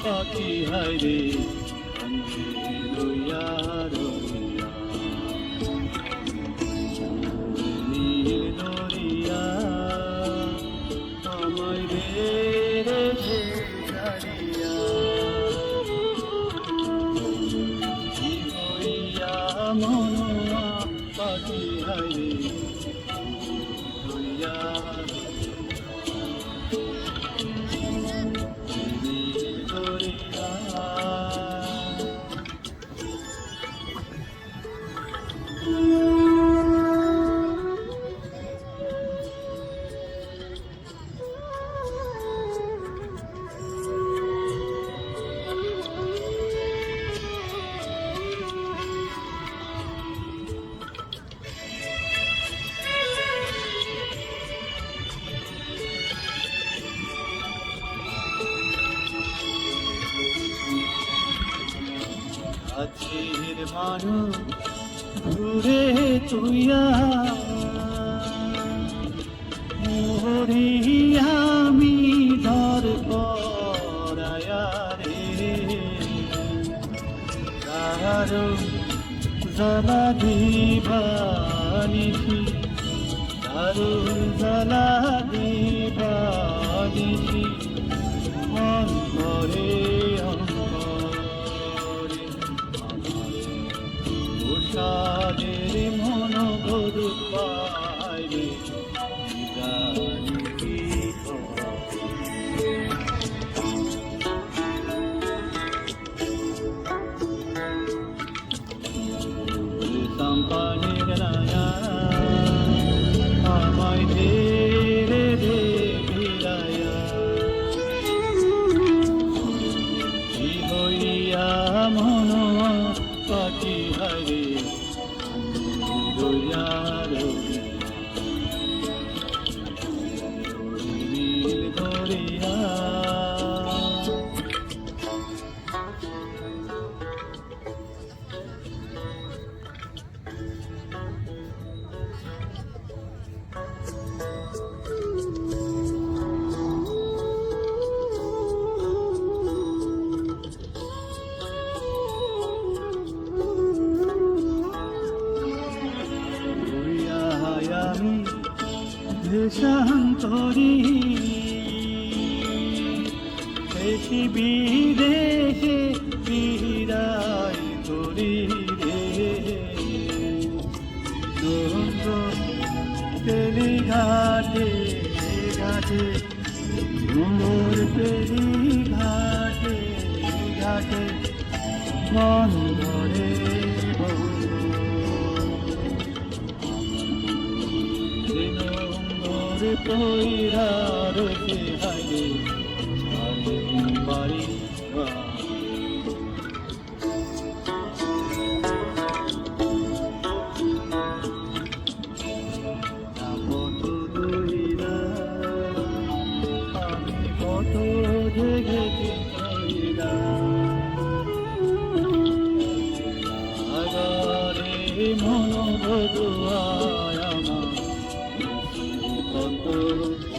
পাখি হায়রে রইয়া রইয়া নীল দরিয়া আমায় রেখে ছাড়িয়া কি হইয়া মনোয়া পাখি হায়রে রইয়া আজকের মানুষ ঘুরে তুইয়া মোহরি আমি ধর পরায়া রে কারো জ্বালা দিবানিছি কারো জ্বালা দিবানিছি অন্তরে তাদের মন গরু পাইরে জানি কি সাম্পানের রায়া আমায় ধীরে ধীরে ভিড়ায়া কি হইয়া মন পাখি হায়রে রইয়া নীল দরিয়া দেশান্তরি দেশি বিদেশে বিরাই করি রে তেলি ঘাটে ঘাটে মোর তেলি ঘাটে ঘাটে মন ধরে কইরা রোজে হাইরে আরে বাড়ি কত দূরিরা আমি কত জেগেছি কইরা আগারে মন ভদুয়ায় আমার অন্তর